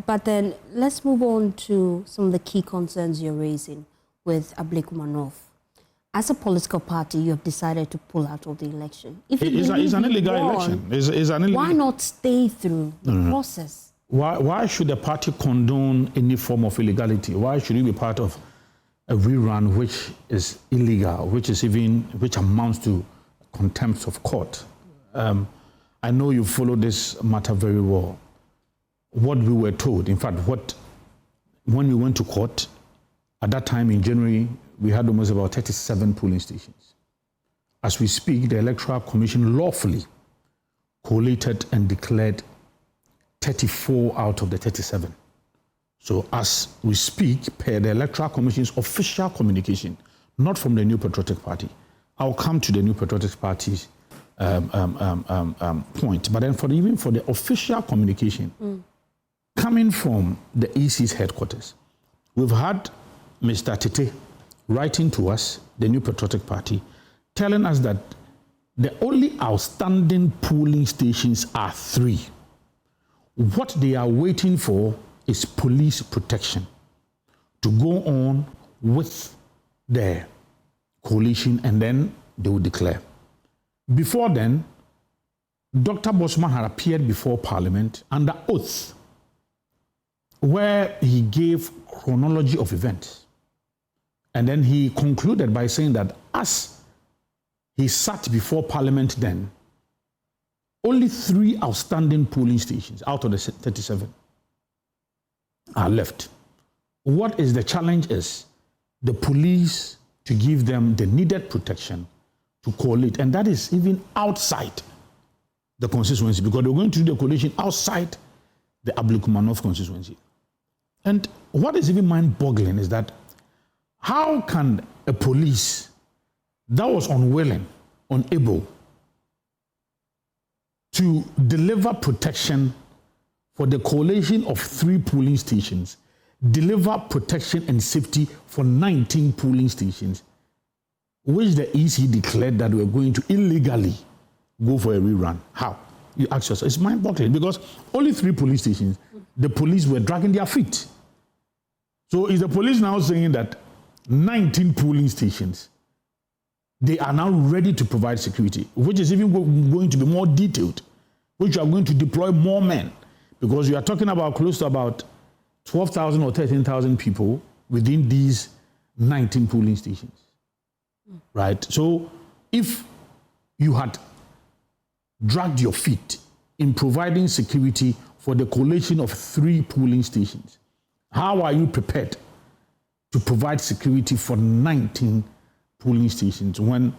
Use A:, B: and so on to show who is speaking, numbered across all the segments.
A: But then let's move on to some of the key concerns you're raising with Ablekuma North. As a political party, you have decided to pull out of the election. If
B: it's an illegal election.
A: Why not stay through the process?
B: Why should a party condone any form of illegality? Why should you be part of a rerun which is illegal, which amounts to contempt of court? I know you follow this matter very well. What we were told, in fact, when we went to court, at that time in January, we had almost about 37 polling stations. As we speak, the Electoral Commission lawfully collated and declared 34 out of the 37. So as we speak, per the Electoral Commission's official communication, not from the New Patriotic Party. I'll come to the New Patriotic Party's point. But then even for the official communication, coming from the EC's headquarters, we've had Mr. Tete writing to us, the New Patriotic Party, telling us that the only outstanding polling stations are 3. What they are waiting for is police protection to go on with their coalition, and then they will declare. Before then, Dr. Bosman had appeared before Parliament under oath, where he gave chronology of events. And then he concluded by saying that as he sat before Parliament then, only 3 outstanding polling stations out of the 37 are left. What is the challenge is the police to give them the needed protection to collate, and that is even outside the constituency, because they're going to do the collation outside the Ablekuma North constituency. And what is even mind-boggling is that how can a police that was unwilling, unable to deliver protection for the collation of 3 polling stations, deliver protection and safety for 19 polling stations, which the EC declared that we're going to illegally go for a rerun? How? You ask yourself. It's mind-boggling, because only 3 police stations, the police were dragging their feet. So is the police now saying that 19 polling stations, they are now ready to provide security, which is even going to be more detailed, which are going to deploy more men, because you are talking about close to about 12,000 or 13,000 people within these 19 polling stations, right? So if you had dragged your feet in providing security for the collation of 3 polling stations, how are you prepared to provide security for 19 polling stations when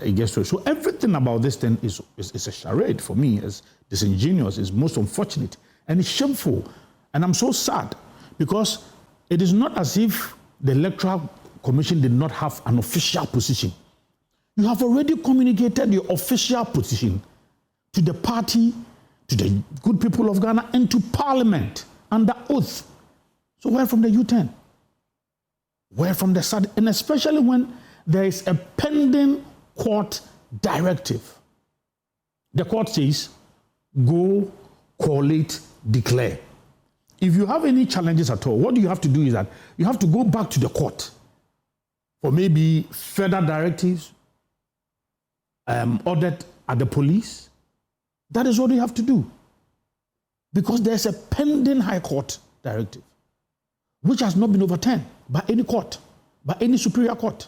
B: it gets to it? So everything about this thing is a charade for me. It's disingenuous, it's most unfortunate, and it's shameful. And I'm so sad, because it is not as if the Electoral Commission did not have an official position. You have already communicated your official position to the party, to the good people of Ghana, and to Parliament under oath. So where from the U10? Where from the SAD? And especially when there is a pending court directive. The court says, go, collate, declare. If you have any challenges at all, what you have to do is that you have to go back to the court for maybe further directives, ordered at the police. That is what you have to do. Because there's a pending High Court directive, which has not been overturned by any court, by any superior court.